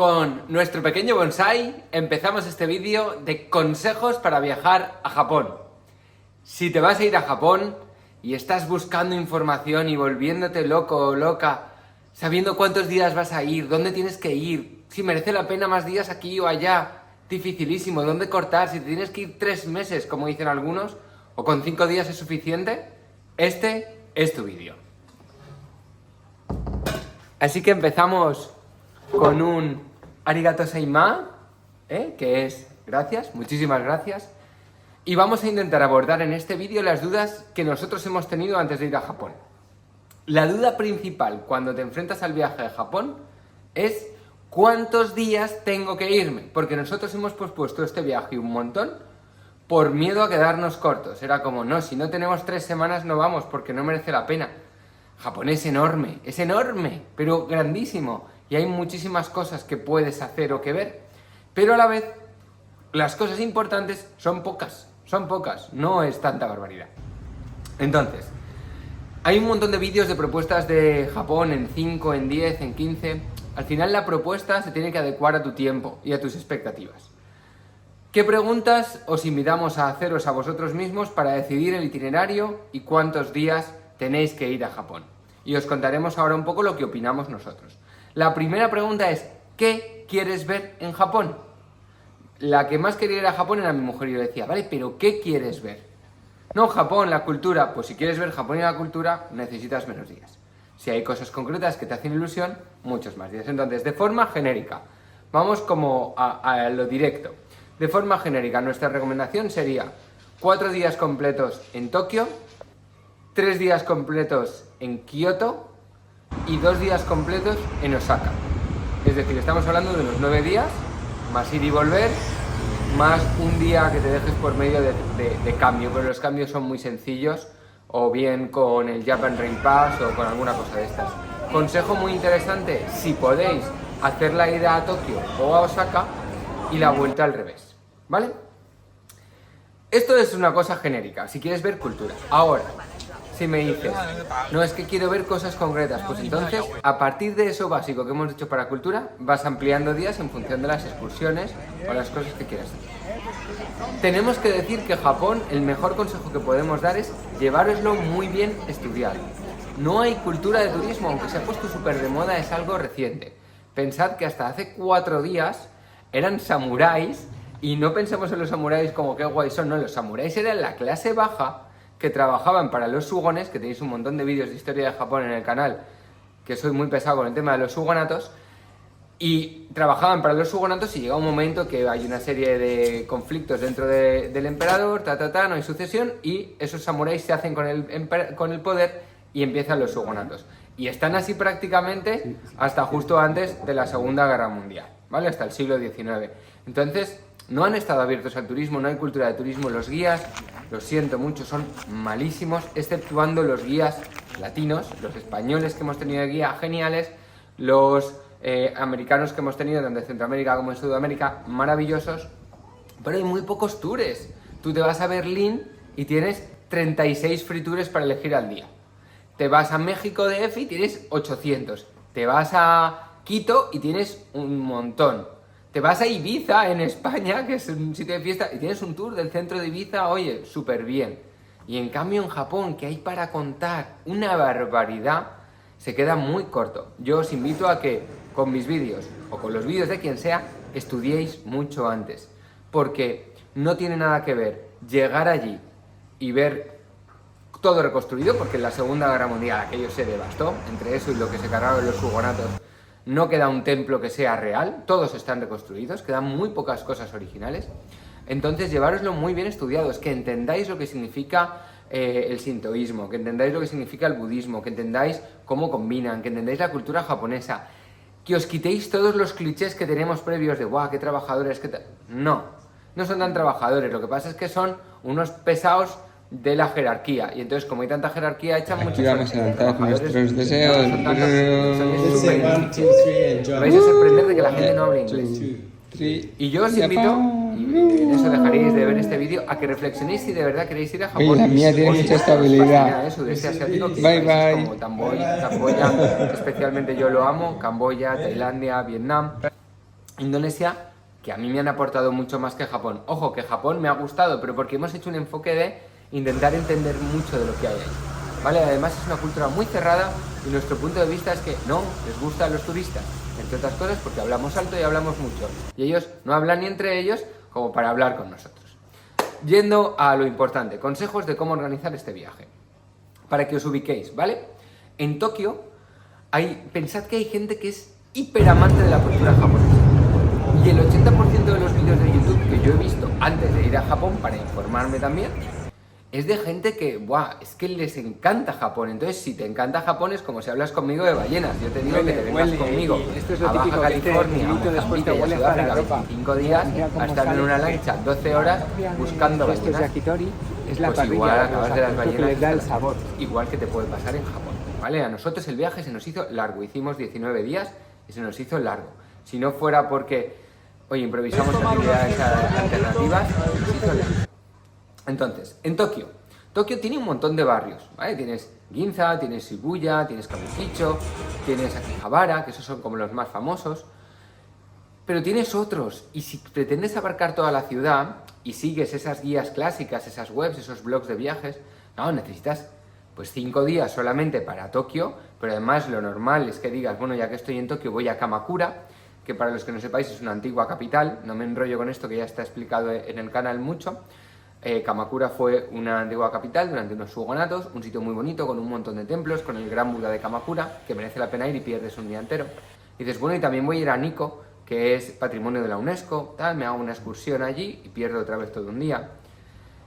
Con nuestro pequeño bonsai empezamos este vídeo de consejos para viajar a Japón. Si te vas a ir a Japón y estás buscando información y volviéndote loco o loca, sabiendo cuántos días vas a ir, dónde tienes que ir, si merece la pena más días aquí o allá, dificilísimo, dónde cortar, si te tienes que ir 3 meses, como dicen algunos, o con 5 días es suficiente, este es tu vídeo. Así que empezamos con un arigato seima, que es gracias, muchísimas gracias. Y vamos a intentar abordar en este vídeo las dudas que nosotros hemos tenido antes de ir a Japón. La duda principal cuando te enfrentas al viaje a Japón es ¿cuántos días tengo que irme? Porque nosotros hemos pospuesto este viaje un montón por miedo a quedarnos cortos. Era como, no, si no tenemos 3 semanas no vamos porque no merece la pena. Japón es enorme, pero grandísimo. Y hay muchísimas cosas que puedes hacer o que ver. Pero a la vez, las cosas importantes son pocas, no es tanta barbaridad. Entonces, hay un montón de vídeos de propuestas de Japón en 5, en 10, en 15. Al final la propuesta se tiene que adecuar a tu tiempo y a tus expectativas. ¿Qué preguntas os invitamos a haceros a vosotros mismos para decidir el itinerario y cuántos días tenéis que ir a Japón? Y os contaremos ahora un poco lo que opinamos nosotros. La primera pregunta es, ¿qué quieres ver en Japón? La que más quería ir a Japón era mi mujer y yo le decía, vale, pero ¿qué quieres ver? No, Japón, la cultura. Pues si quieres ver Japón y la cultura, necesitas menos días. Si hay cosas concretas que te hacen ilusión, muchos más días. Entonces, de forma genérica, vamos como a lo directo. De forma genérica, nuestra recomendación sería 4 días completos en Tokio, 3 días completos en Kioto y 2 días completos en Osaka. Es decir, estamos hablando de unos 9 días, más ir y volver, más un día que te dejes por medio de cambio, pero los cambios son muy sencillos, o bien con el Japan Rail Pass o con alguna cosa de estas. Consejo muy interesante, si podéis, hacer la ida a Tokio o a Osaka y la vuelta al revés, ¿vale? Esto es una cosa genérica, si quieres ver cultura. Ahora, si me dices, no, es que quiero ver cosas concretas, pues entonces, a partir de eso básico que hemos dicho para cultura, vas ampliando días en función de las excursiones o las cosas que quieras hacer. Tenemos que decir que Japón, el mejor consejo que podemos dar es llevároslo muy bien estudiado. No hay cultura de turismo, aunque se ha puesto súper de moda, es algo reciente. Pensad que hasta hace 4 días eran samuráis, y no pensemos en los samuráis como qué guay son, no, los samuráis eran la clase baja que trabajaban para los shogunes, que tenéis un montón de vídeos de historia de Japón en el canal, que soy muy pesado con el tema de los shogunatos, y trabajaban para los shogunatos y llega un momento que hay una serie de conflictos dentro del emperador, no hay sucesión, y esos samuráis se hacen con el poder y empiezan los shogunatos. Y están así prácticamente hasta justo antes de la Segunda Guerra Mundial, ¿vale? Hasta el siglo XIX. Entonces, no han estado abiertos al turismo, no hay cultura de turismo. Los guías, lo siento mucho, son malísimos, exceptuando los guías latinos, los españoles que hemos tenido de guía, geniales, los americanos que hemos tenido tanto en Centroamérica como en Sudamérica, maravillosos, pero hay muy pocos tours. Tú te vas a Berlín y tienes 36 free tours para elegir al día. Te vas a México DF y tienes 800. Te vas a Quito y tienes un montón. Te vas a Ibiza, en España, que es un sitio de fiesta, y tienes un tour del centro de Ibiza, oye, súper bien. Y en cambio en Japón, que hay para contar una barbaridad, se queda muy corto. Yo os invito a que con mis vídeos, o con los vídeos de quien sea, estudiéis mucho antes. Porque no tiene nada que ver llegar allí y ver todo reconstruido, porque en la Segunda Guerra Mundial aquello se devastó, entre eso y lo que se cargaron los shogunatos. No queda un templo que sea real, todos están reconstruidos, quedan muy pocas cosas originales. Entonces, llevároslo muy bien estudiados, que entendáis lo que significa el sintoísmo, que entendáis lo que significa el budismo, que entendáis cómo combinan, que entendáis la cultura japonesa, que os quitéis todos los clichés que tenemos previos de ¡guau, qué trabajadores! No son tan trabajadores, lo que pasa es que son unos pesados de la jerarquía, y entonces como hay tanta jerarquía echan muchas vamos a lanzar nuestros deseos. Vais a sorprender de que la gente no hable inglés. Y yo os invito, y en eso dejaréis de ver este vídeo, a que reflexionéis si de verdad queréis ir a Japón. Oye, la mía tiene mucha estabilidad. Sudeste asiático, que Bye, bye. como Camboya, especialmente yo lo amo, Camboya, Tailandia, Vietnam. Indonesia, que a mí me han aportado mucho más que Japón. Ojo, que Japón me ha gustado, pero porque hemos hecho un enfoque de intentar entender mucho de lo que hay ahí, ¿vale? Además es una cultura muy cerrada y nuestro punto de vista es que no les gusta a los turistas, entre otras cosas porque hablamos alto y hablamos mucho. Y ellos no hablan ni entre ellos como para hablar con nosotros. Yendo a lo importante, consejos de cómo organizar este viaje. Para que os ubiquéis, ¿vale? En Tokio, pensad que hay gente que es hiperamante de la cultura japonesa. Y el 80% de los vídeos de YouTube que yo he visto antes de ir a Japón, para informarme también, es de gente que, ¡buah! Es que les encanta Japón. Entonces, si te encanta Japón, es como si hablas conmigo de ballenas. Yo te digo que te vengas conmigo a Baja California, a Mozambique y a Sudáfrica 25 días, a estar en una lancha 12 horas buscando ballenas. Pues igual acabas de las ballenas, igual que te puede pasar en Japón, ¿vale? A nosotros el viaje se nos hizo largo. Hicimos 19 días y se nos hizo largo. Si no fuera porque, oye, improvisamos actividades alternativas, se nos hizo largo. Entonces, en Tokio tiene un montón de barrios, ¿vale? Tienes Ginza, tienes Shibuya, tienes Kabukicho, tienes Akihabara, que esos son como los más famosos, pero tienes otros, y si pretendes abarcar toda la ciudad y sigues esas guías clásicas, esas webs, esos blogs de viajes, no, necesitas pues 5 días solamente para Tokio, pero además lo normal es que digas, bueno, ya que estoy en Tokio voy a Kamakura, que para los que no sepáis es una antigua capital, no me enrollo con esto que ya está explicado en el canal mucho. Kamakura fue una antigua capital durante unos shogunatos, un sitio muy bonito con un montón de templos, con el gran Buda de Kamakura, que merece la pena ir y pierdes un día entero. Y dices, bueno, y también voy a ir a Nikko, que es patrimonio de la UNESCO, tal, me hago una excursión allí y pierdo otra vez todo un día.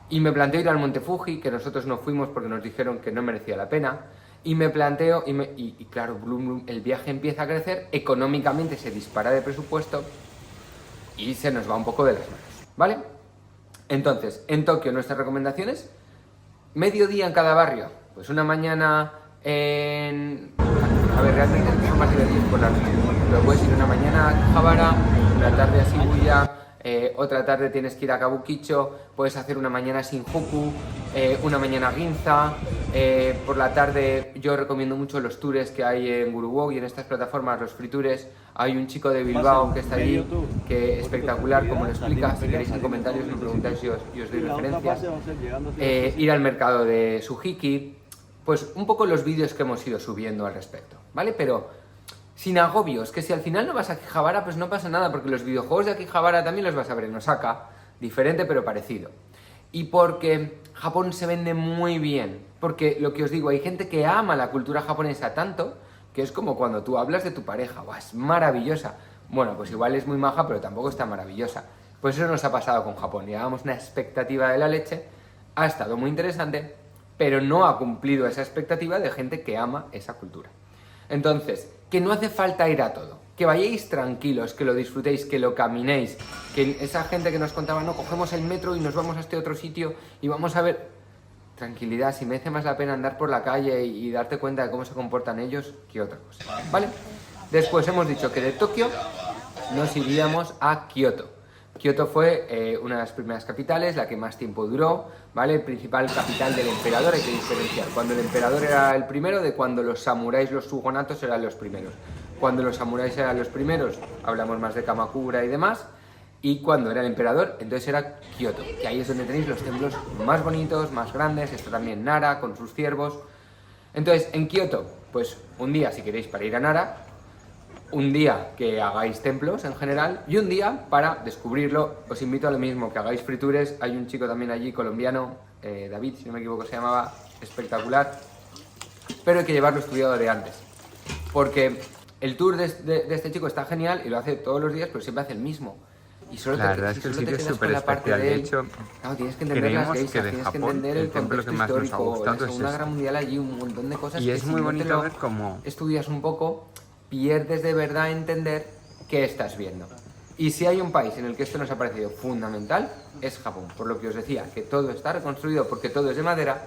Y me planteo ir al Monte Fuji, que nosotros no fuimos porque nos dijeron que no merecía la pena. Y me planteo, y claro, el viaje empieza a crecer, económicamente se dispara de presupuesto y se nos va un poco de las manos, ¿vale? Entonces, en Tokio nuestras recomendaciones, mediodía en cada barrio, pues una mañana en... A ver, realmente son más divertidos por la noche, pero puedes ir una mañana a Akihabara, una tarde a Shibuya, otra tarde tienes que ir a Kabukicho, puedes hacer una mañana a Shinjuku, una mañana a Ginza, por la tarde yo recomiendo mucho los tours que hay en Gurugou y en estas plataformas, los free tours. Hay un chico de Bilbao que está allí, que es espectacular como lo explica. Si queréis en comentarios me preguntáis y os doy referencias. Ir al mercado de Sujiki, pues un poco los vídeos que hemos ido subiendo al respecto, ¿vale? Pero sin agobios, que si al final no vas a Akihabara, pues no pasa nada, porque los videojuegos de Akihabara también los vas a ver en Osaka, diferente pero parecido. Y porque Japón se vende muy bien, porque lo que os digo, hay gente que ama la cultura japonesa tanto, que es como cuando tú hablas de tu pareja, ¡guau! Es maravillosa. Bueno, pues igual es muy maja, pero tampoco está maravillosa. Pues eso nos ha pasado con Japón, llevábamos una expectativa de la leche, ha estado muy interesante, pero no ha cumplido esa expectativa de gente que ama esa cultura. Entonces, que no hace falta ir a todo, que vayáis tranquilos, que lo disfrutéis, que lo caminéis, que esa gente que nos contaba, no, cogemos el metro y nos vamos a este otro sitio y vamos a ver... Tranquilidad, si merece más la pena andar por la calle y darte cuenta de cómo se comportan ellos que otra cosa, ¿vale? Después hemos dicho que de Tokio nos iríamos a Kioto. Kioto fue una de las primeras capitales, la que más tiempo duró, ¿vale? Principal capital del emperador, hay que diferenciar. Cuando el emperador era el primero, de cuando los samuráis, los shogunatos eran los primeros. Cuando los samuráis eran los primeros, hablamos más de Kamakura y demás. Y cuando era el emperador, entonces era Kioto, que ahí es donde tenéis los templos más bonitos, más grandes, está también Nara con sus ciervos. Entonces, en Kioto, pues un día si queréis para ir a Nara, un día que hagáis templos en general y un día para descubrirlo. Os invito a lo mismo, que hagáis free tours. Hay un chico también allí, colombiano, David, si no me equivoco se llamaba, espectacular. Pero hay que llevarlo estudiado de antes, porque el tour de este chico está genial y lo hace todos los días, pero siempre hace el mismo. Y solo la verdad es que el sitio es súper especial. De hecho, claro, tienes que entender las geishas, tienes que entender el templo que más nos ha gustado la Segunda Guerra Mundial, allí un montón de cosas. Y es muy bonito ver cómo estudias un poco, pierdes de verdad entender qué estás viendo. Y si hay un país en el que esto nos ha parecido fundamental, es Japón. Por lo que os decía, que todo está reconstruido porque todo es de madera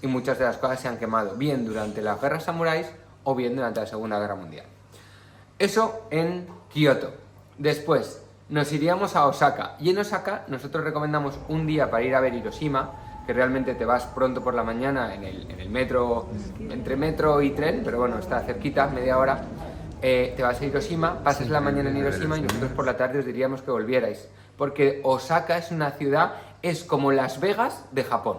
y muchas de las cosas se han quemado, bien durante las guerras samuráis o bien durante la Segunda Guerra Mundial. Eso en Kioto. Después nos iríamos a Osaka, y en Osaka nosotros recomendamos un día para ir a ver Hiroshima, que realmente te vas pronto por la mañana en el metro, entre metro y tren, pero bueno, está cerquita, media hora, te vas a Hiroshima, pasas la mañana en Hiroshima y nosotros por la tarde os diríamos que volvierais. Porque Osaka es una ciudad, es como Las Vegas de Japón.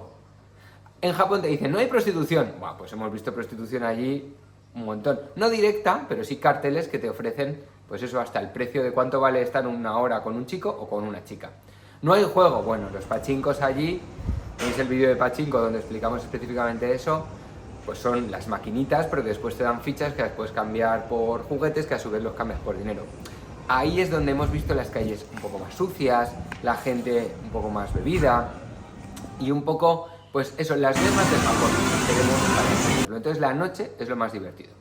En Japón te dicen, no hay prostitución. Bueno, pues hemos visto prostitución allí un montón. No directa, pero sí carteles que te ofrecen, pues eso, hasta el precio de cuánto vale estar una hora con un chico o con una chica. No hay juego. Bueno, los pachincos allí, tenéis el vídeo de pachinko donde explicamos específicamente eso, pues son las maquinitas, pero que después te dan fichas que las puedes cambiar por juguetes, que a su vez los cambias por dinero. Ahí es donde hemos visto las calles un poco más sucias, la gente un poco más bebida y un poco, pues eso, las Vegas del Japón queremos para ejemplo. Entonces la noche es lo más divertido.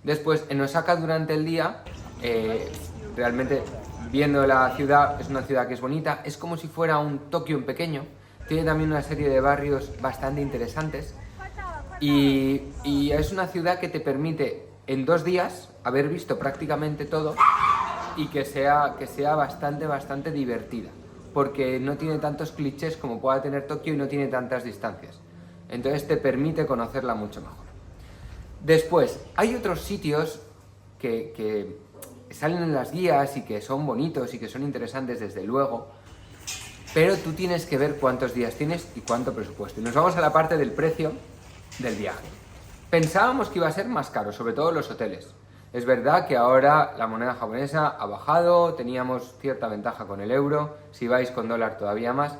Después en Osaka durante el día, realmente viendo la ciudad, es una ciudad que es bonita, es como si fuera un Tokio en pequeño, tiene también una serie de barrios bastante interesantes y es una ciudad que te permite en 2 días haber visto prácticamente todo y que sea bastante divertida, porque no tiene tantos clichés como pueda tener Tokio y no tiene tantas distancias. Entonces te permite conocerla mucho mejor. Después, hay otros sitios que salen en las guías y que son bonitos y que son interesantes desde luego, pero tú tienes que ver cuántos días tienes y cuánto presupuesto. Y nos vamos a la parte del precio del viaje. Pensábamos que iba a ser más caro, sobre todo los hoteles. Es verdad que ahora la moneda japonesa ha bajado, teníamos cierta ventaja con el euro, si vais con dólar todavía más.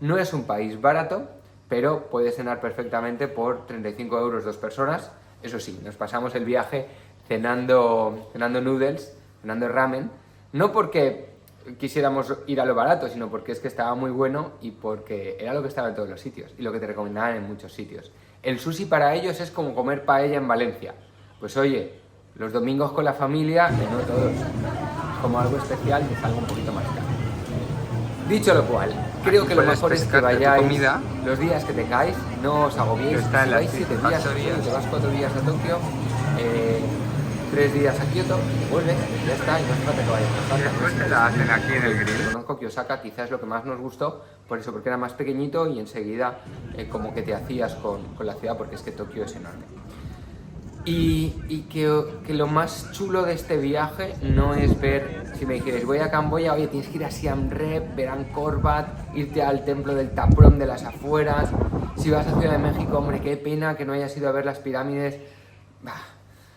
No es un país barato, pero puedes cenar perfectamente por 35 euros 2 personas. Eso sí, nos pasamos el viaje cenando noodles, cenando ramen, no porque quisiéramos ir a lo barato, sino porque es que estaba muy bueno y porque era lo que estaba en todos los sitios y lo que te recomendaban en muchos sitios. El sushi para ellos es como comer paella en Valencia. Pues oye, los domingos con la familia, que no todos, como algo especial, que salga un poquito más caro. Dicho lo cual, creo que lo mejor es que vayáis los días que tengáis, no os agobiéis. Si vais 7 días, te vas 4 días a Tokio, 3 días a Kioto, y te vuelves, y ya está, y no hace falta que vayas a Osaka. Después te la hacen aquí en el grill. Conozco que Osaka quizás es lo que más nos gustó, por eso, porque era más pequeñito y enseguida como que te hacías con la ciudad, porque es que Tokio es enorme. Y que lo más chulo de este viaje no es ver, si me dijerais voy a Camboya, oye, tienes que ir a Siam Reap, ver Angkor Wat, irte al templo del Taprom de las afueras. Si vas a Ciudad de México, hombre, qué pena que no hayas ido a ver las pirámides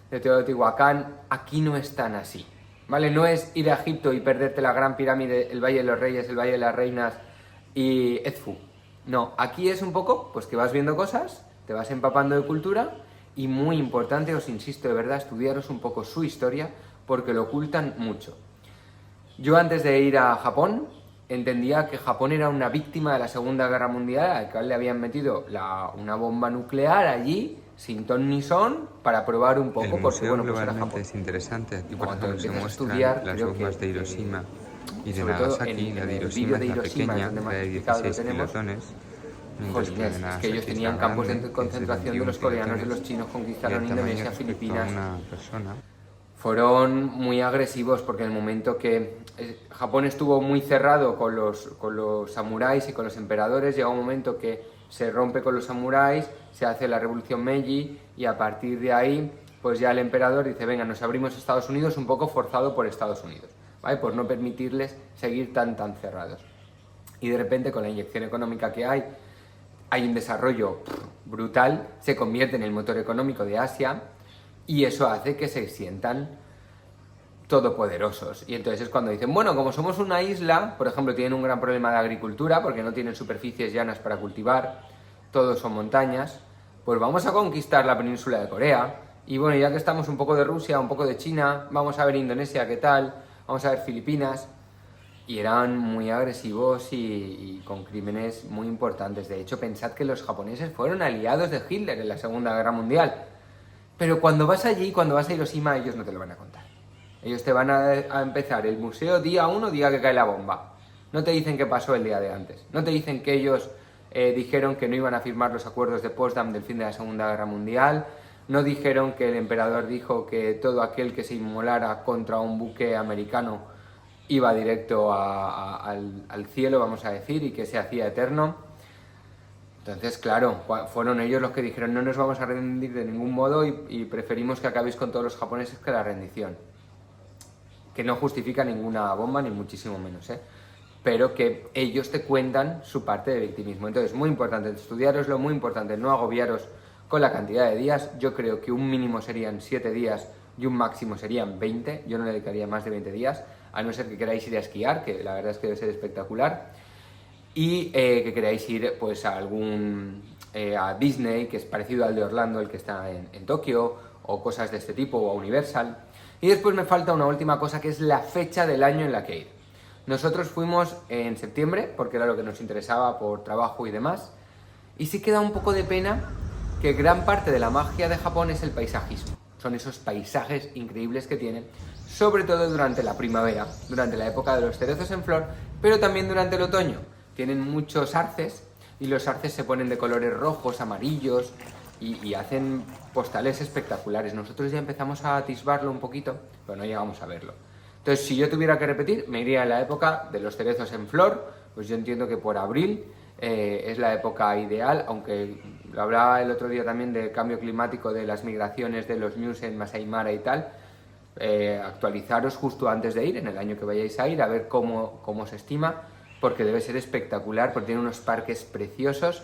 de Teotihuacán. Aquí no es tan así, ¿vale? No es ir a Egipto y perderte la Gran Pirámide, el Valle de los Reyes, el Valle de las Reinas y Edfu. No, aquí es un poco, pues que vas viendo cosas, te vas empapando de cultura. Y muy importante, os insisto de verdad, estudiaros un poco su historia porque lo ocultan mucho. Yo antes de ir a Japón entendía que Japón era una víctima de la Segunda Guerra Mundial, al cual le habían metido una bomba nuclear allí, sin ton ni son, para probar un poco, porque bueno, pues era Japón. Es interesante, aquí por Cuando ejemplo se muestran estudiar, las bombas de Hiroshima y de sobre todo Nagasaki. La de Hiroshima es la pequeña, la de 16 kilotones. Jolines, es que ellos tenían campos de concentración de los coreanos y los chinos conquistaron Indonesia, Filipinas. Fueron muy agresivos porque en el momento que Japón estuvo muy cerrado con los samuráis y con los emperadores, llega un momento que se rompe con los samuráis, se hace la revolución Meiji y a partir de ahí pues ya el emperador dice venga, nos abrimos a Estados Unidos, un poco forzado por Estados Unidos, ¿vale? Por no permitirles seguir tan cerrados. Y de repente con la inyección económica que hay un desarrollo brutal, se convierte en el motor económico de Asia y eso hace que se sientan todopoderosos. Y entonces es cuando dicen, bueno, como somos una isla, por ejemplo, tienen un gran problema de agricultura porque no tienen superficies llanas para cultivar, todos son montañas, pues vamos a conquistar la península de Corea y bueno, ya que estamos un poco de Rusia, un poco de China, vamos a ver Indonesia, ¿qué tal? Vamos a ver Filipinas. Y eran muy agresivos y con crímenes muy importantes. De hecho, pensad que los japoneses fueron aliados de Hitler en la Segunda Guerra Mundial. Pero cuando vas allí, cuando vas a Hiroshima, ellos no te lo van a contar. Ellos te van a empezar el museo día 1, día que cae la bomba. No te dicen qué pasó el día de antes. No te dicen que ellos dijeron que no iban a firmar los acuerdos de Potsdam del fin de la Segunda Guerra Mundial. No dijeron que el emperador dijo que todo aquel que se inmolara contra un buque americano iba directo al cielo, vamos a decir, y que se hacía eterno. Entonces, claro, fueron ellos los que dijeron no nos vamos a rendir de ningún modo y preferimos que acabéis con todos los japoneses que la rendición. que no justifica ninguna bomba, ni muchísimo menos, pero que ellos te cuentan su parte de victimismo. Entonces, muy importante estudiaroslo, muy importante no agobiaros con la cantidad de días. Yo creo que un mínimo serían 7 días y un máximo serían 20. Yo no le dedicaría más de 20 días, a no ser que queráis ir a esquiar, que la verdad es que debe ser espectacular, y que queráis ir pues a a Disney, que es parecido al de Orlando, el que está en Tokio, o cosas de este tipo, o a Universal. Y después me falta una última cosa, que es la fecha del año en la que ir. Nosotros fuimos en septiembre, porque era lo que nos interesaba por trabajo y demás, y sí queda un poco de pena que gran parte de la magia de Japón es el paisajismo. Son esos paisajes increíbles que tienen, sobre todo durante la primavera, durante la época de los cerezos en flor, pero también durante el otoño. Tienen muchos arces, y los arces se ponen de colores rojos, amarillos, y hacen postales espectaculares. Nosotros ya empezamos a atisbarlo un poquito, pero no llegamos a verlo. Entonces, si yo tuviera que repetir, me iría a la época de los cerezos en flor. Pues yo entiendo que por abril es la época ideal, aunque lo hablaba el otro día también del cambio climático, de las migraciones de los ñus en Masai Mara y tal. Actualizaros justo antes de ir, en el año que vayáis a ir, a ver cómo se estima, porque debe ser espectacular, porque tiene unos parques preciosos.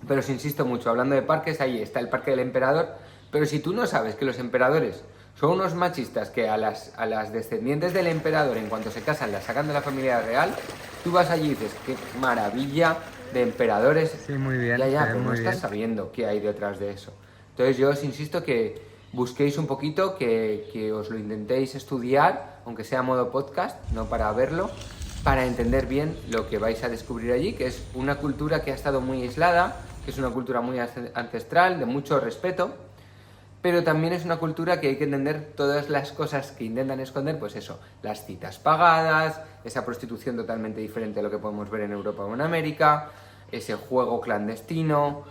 Pero os insisto mucho, hablando de parques, ahí está el Parque del Emperador, pero si tú no sabes que los emperadores son unos machistas que a las descendientes del emperador, en cuanto se casan, las sacan de la familia real, tú vas allí y dices, qué maravilla de emperadores. Sí, muy bien. Ya, pero no estás sabiendo qué hay detrás de eso. Entonces yo os insisto que busquéis un poquito, que os lo intentéis estudiar, aunque sea a modo podcast, no para verlo, para entender bien lo que vais a descubrir allí, que es una cultura que ha estado muy aislada, que es una cultura muy ancestral, de mucho respeto, pero también es una cultura que hay que entender todas las cosas que intentan esconder, pues eso, las citas pagadas, esa prostitución totalmente diferente a lo que podemos ver en Europa o en América, ese juego clandestino,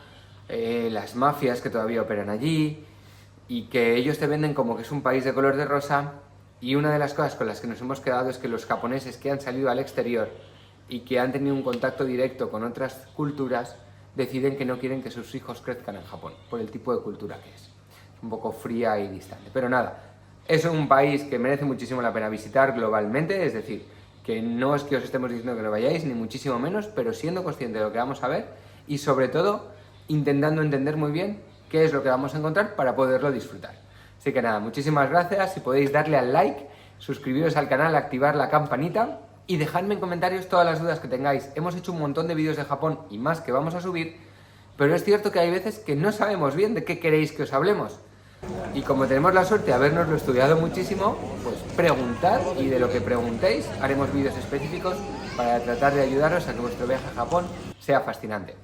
las mafias que todavía operan allí, y que ellos te venden como que es un país de color de rosa. Y una de las cosas con las que nos hemos quedado es que los japoneses que han salido al exterior y que han tenido un contacto directo con otras culturas, deciden que no quieren que sus hijos crezcan en Japón, por el tipo de cultura que es. Un poco fría y distante. Pero nada, es un país que merece muchísimo la pena visitar globalmente, es decir, que no es que os estemos diciendo que no vayáis, ni muchísimo menos, pero siendo consciente de lo que vamos a ver y sobre todo intentando entender muy bien qué es lo que vamos a encontrar para poderlo disfrutar. Así que nada, muchísimas gracias, si podéis darle al like, suscribiros al canal, activar la campanita y dejadme en comentarios todas las dudas que tengáis. Hemos hecho un montón de vídeos de Japón y más que vamos a subir, pero es cierto que hay veces que no sabemos bien de qué queréis que os hablemos. Y como tenemos la suerte de habernoslo estudiado muchísimo, pues preguntad, y de lo que preguntéis haremos vídeos específicos para tratar de ayudaros a que vuestro viaje a Japón sea fascinante.